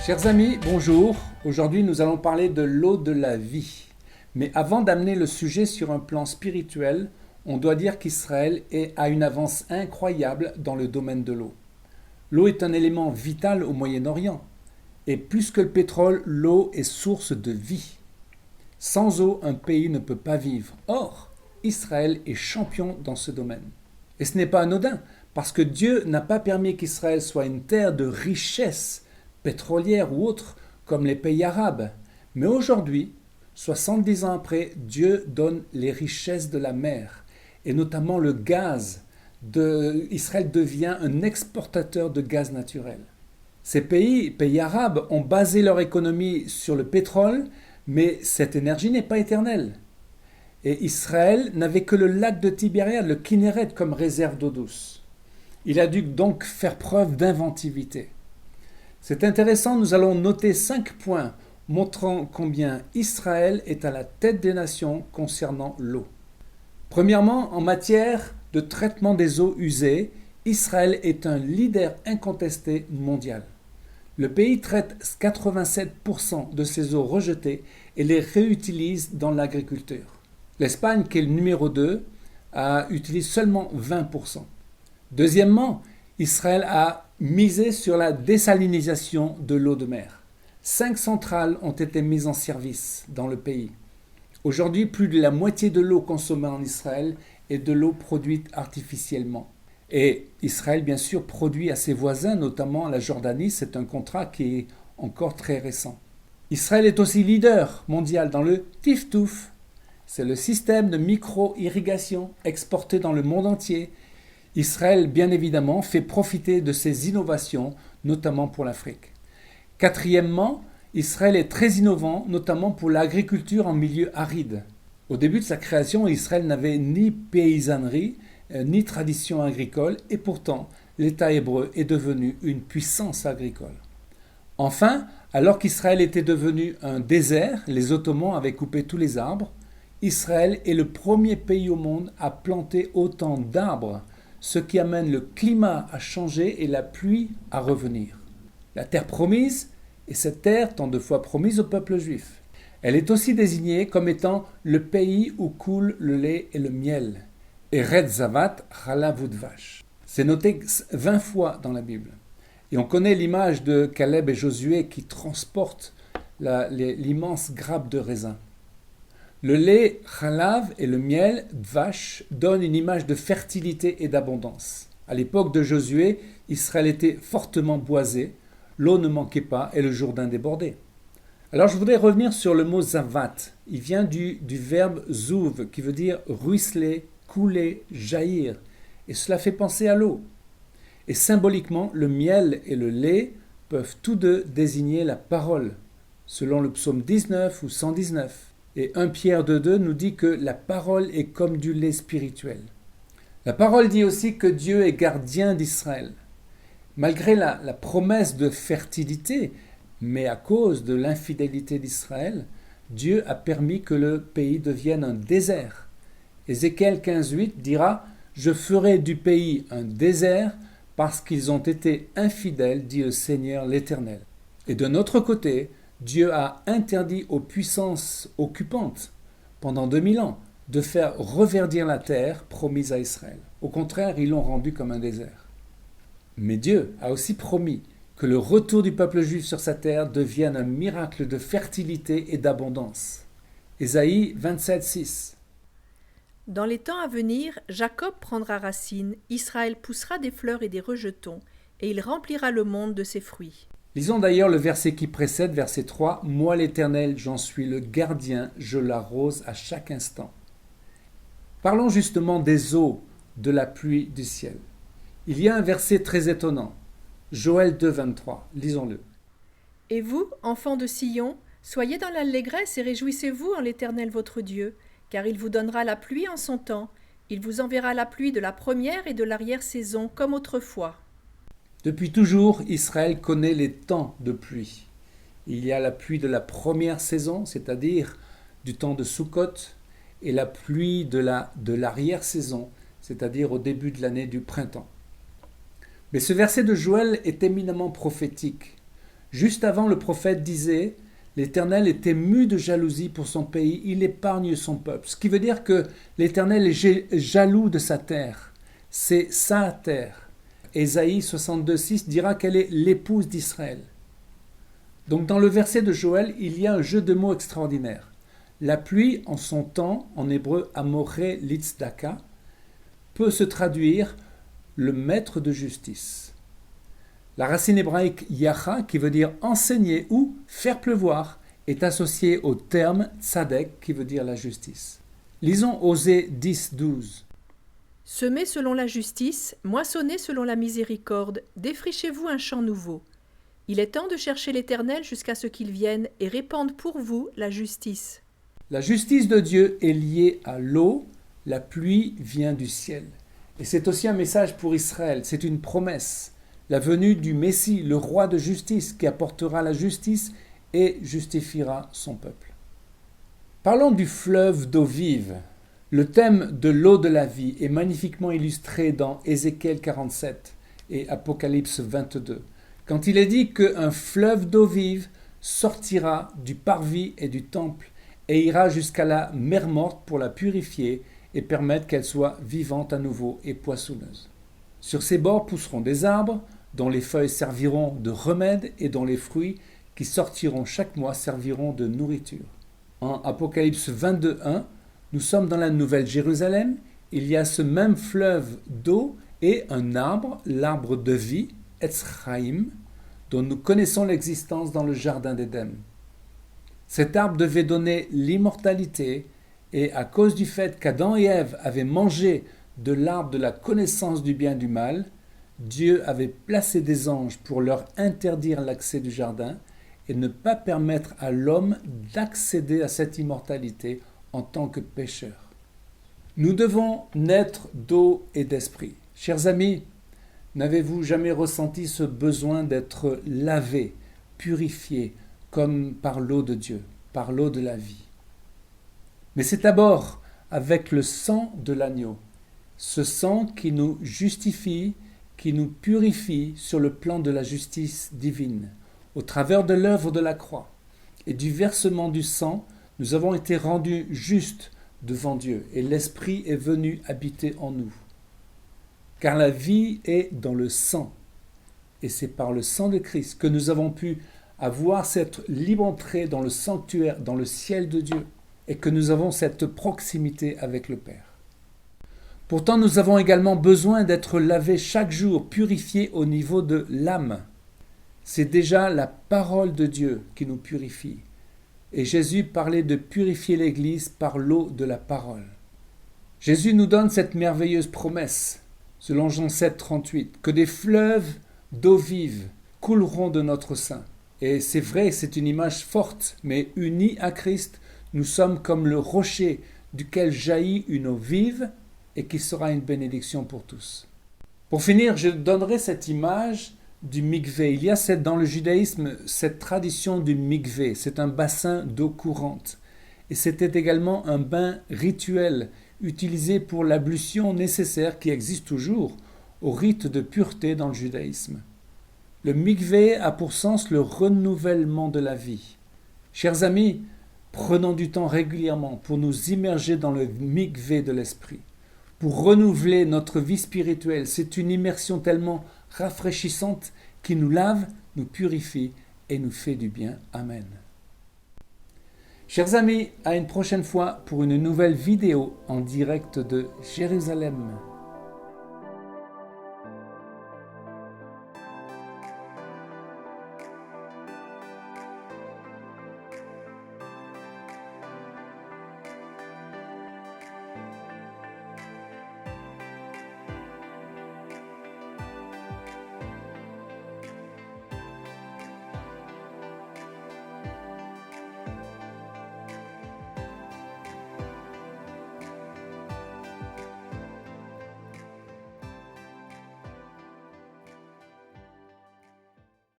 Chers amis, bonjour. Aujourd'hui, nous allons parler de l'eau de la vie. Mais avant d'amener le sujet sur un plan spirituel, on doit dire qu'Israël a une avance incroyable dans le domaine de l'eau. L'eau est un élément vital au Moyen-Orient. Et plus que le pétrole, l'eau est source de vie. Sans eau, un pays ne peut pas vivre. Or, Israël est champion dans ce domaine. Et ce n'est pas anodin, parce que Dieu n'a pas permis qu'Israël soit une terre de richesse pétrolière ou autre, comme les pays arabes. Mais aujourd'hui, 70 ans après, Dieu donne les richesses de la mer, et notamment le gaz. Israël devient un exportateur de gaz naturel. Ces pays arabes, ont basé leur économie sur le pétrole, mais cette énergie n'est pas éternelle. Et Israël n'avait que le lac de Tibériade, le Kinneret, comme réserve d'eau douce. Il a dû donc faire preuve d'inventivité. C'est intéressant, nous allons noter 5 points montrant combien Israël est à la tête des nations concernant l'eau. Premièrement, en matière de traitement des eaux usées, Israël est un leader incontesté mondial. Le pays traite 87% de ses eaux rejetées et les réutilise dans l'agriculture. L'Espagne, qui est le numéro 2, utilise seulement 20%. Deuxièmement, Israël a misé sur la désalinisation de l'eau de mer. 5 centrales ont été mises en service dans le pays. Aujourd'hui, plus de la moitié de l'eau consommée en Israël est de l'eau produite artificiellement. Et Israël, bien sûr, produit à ses voisins, notamment la Jordanie. C'est un contrat qui est encore très récent. Israël est aussi leader mondial dans le Tiftouf. C'est le système de micro-irrigation exporté dans le monde entier. Israël, bien évidemment, fait profiter de ces innovations, notamment pour l'Afrique. Quatrièmement, Israël est très innovant, notamment pour l'agriculture en milieu aride. Au début de sa création, Israël n'avait ni paysannerie, ni tradition agricole, et pourtant, l'État hébreu est devenu une puissance agricole. Enfin, alors qu'Israël était devenu un désert, les Ottomans avaient coupé tous les arbres, Israël est le premier pays au monde à planter autant d'arbres, ce qui amène le climat à changer et la pluie à revenir. La terre promise est cette terre tant de fois promise au peuple juif. Elle est aussi désignée comme étant le pays où coule le lait et le miel. Eretz Zavat Chalav Udvash. C'est noté 20 fois dans la Bible. Et on connaît l'image de Caleb et Josué qui transportent l'immense grappe de raisin. Le lait chalav et le miel dvash donnent une image de fertilité et d'abondance. À l'époque de Josué, Israël était fortement boisé, l'eau ne manquait pas et le Jourdain débordait. Alors je voudrais revenir sur le mot zavat. Il vient du verbe zouv qui veut dire ruisseler, couler, jaillir. Et cela fait penser à l'eau. Et symboliquement, le miel et le lait peuvent tous deux désigner la parole, selon le psaume 19 ou 119. Et 1 Pierre 2,2 nous dit que la parole est comme du lait spirituel. La parole dit aussi que Dieu est gardien d'Israël. Malgré la promesse de fertilité, mais à cause de l'infidélité d'Israël, Dieu a permis que le pays devienne un désert. Ézéchiel 15,8 dira « Je ferai du pays un désert parce qu'ils ont été infidèles, dit le Seigneur l'Éternel. » Et de notre côté, Dieu a interdit aux puissances occupantes, pendant 2000 ans, de faire reverdir la terre promise à Israël. Au contraire, ils l'ont rendue comme un désert. Mais Dieu a aussi promis que le retour du peuple juif sur sa terre devienne un miracle de fertilité et d'abondance. Ésaïe 27,6. Dans les temps à venir, Jacob prendra racine, Israël poussera des fleurs et des rejetons, et il remplira le monde de ses fruits. Lisons d'ailleurs le verset qui précède, verset 3. « Moi l'Éternel, j'en suis le gardien, je l'arrose à chaque instant. » Parlons justement des eaux, de la pluie du ciel. Il y a un verset très étonnant. Joël 2, 23. Lisons-le. « Et vous, enfants de Sion, soyez dans l'allégresse et réjouissez-vous en l'Éternel votre Dieu, car il vous donnera la pluie en son temps. Il vous enverra la pluie de la première et de l'arrière-saison comme autrefois. » Depuis toujours, Israël connaît les temps de pluie. Il y a la pluie de la première saison, c'est-à-dire du temps de Sukkot, et la pluie de l'arrière-saison, c'est-à-dire au début de l'année du printemps. Mais ce verset de Joël est éminemment prophétique. Juste avant, le prophète disait « L'Éternel est ému de jalousie pour son pays, il épargne son peuple ». Ce qui veut dire que l'Éternel est jaloux de sa terre. C'est sa terre. Ésaïe 62,6 dira qu'elle est l'épouse d'Israël. Donc dans le verset de Joël, il y a un jeu de mots extraordinaire. La pluie, en son temps, en hébreu amoré litzdaka, peut se traduire le maître de justice. La racine hébraïque yacha, qui veut dire enseigner ou faire pleuvoir, est associée au terme tzadek, qui veut dire la justice. Lisons Osée 10,12. Semez selon la justice, moissonnez selon la miséricorde, défrichez-vous un champ nouveau. Il est temps de chercher l'Éternel jusqu'à ce qu'il vienne et répande pour vous la justice. La justice de Dieu est liée à l'eau, la pluie vient du ciel. Et c'est aussi un message pour Israël, c'est une promesse. La venue du Messie, le roi de justice, qui apportera la justice et justifiera son peuple. Parlons du fleuve d'eau vive. Le thème de l'eau de la vie est magnifiquement illustré dans Ézéchiel 47 et Apocalypse 22, quand il est dit qu'un fleuve d'eau vive sortira du parvis et du temple et ira jusqu'à la mer morte pour la purifier et permettre qu'elle soit vivante à nouveau et poissonneuse. Sur ses bords pousseront des arbres, dont les feuilles serviront de remède et dont les fruits qui sortiront chaque mois serviront de nourriture. En Apocalypse 22.1, nous sommes dans la Nouvelle Jérusalem, il y a ce même fleuve d'eau et un arbre, l'arbre de vie, Etz Chaim, dont nous connaissons l'existence dans le jardin d'Éden. Cet arbre devait donner l'immortalité et à cause du fait qu'Adam et Ève avaient mangé de l'arbre de la connaissance du bien et du mal, Dieu avait placé des anges pour leur interdire l'accès du jardin et ne pas permettre à l'homme d'accéder à cette immortalité en tant que pécheur. Nous devons naître d'eau et d'esprit. Chers amis, n'avez-vous jamais ressenti ce besoin d'être lavé, purifié, comme par l'eau de Dieu, par l'eau de la vie? Mais c'est d'abord avec le sang de l'agneau, ce sang qui nous justifie, qui nous purifie sur le plan de la justice divine. Au travers de l'œuvre de la croix et du versement du sang, nous avons été rendus justes devant Dieu et l'Esprit est venu habiter en nous. Car la vie est dans le sang. Et c'est par le sang de Christ que nous avons pu avoir cette libre entrée dans le sanctuaire, dans le ciel de Dieu, et que nous avons cette proximité avec le Père. Pourtant, nous avons également besoin d'être lavés chaque jour, purifiés au niveau de l'âme. C'est déjà la parole de Dieu qui nous purifie. Et Jésus parlait de purifier l'Église par l'eau de la parole. Jésus nous donne cette merveilleuse promesse, selon Jean 7, 38, que des fleuves d'eau vive couleront de notre sein. Et c'est vrai, c'est une image forte, mais unis à Christ, nous sommes comme le rocher duquel jaillit une eau vive et qui sera une bénédiction pour tous. Pour finir, je donnerai cette image du mikvé. Il y a dans le judaïsme cette tradition du mikvé. C'est un bassin d'eau courante. Et c'était également un bain rituel utilisé pour l'ablution nécessaire qui existe toujours au rite de pureté dans le judaïsme. Le mikvé a pour sens le renouvellement de la vie. Chers amis, prenons du temps régulièrement pour nous immerger dans le mikvé de l'esprit, pour renouveler notre vie spirituelle. C'est une immersion tellement rafraîchissante qui nous lave, nous purifie et nous fait du bien. Amen. Chers amis, à une prochaine fois pour une nouvelle vidéo en direct de Jérusalem.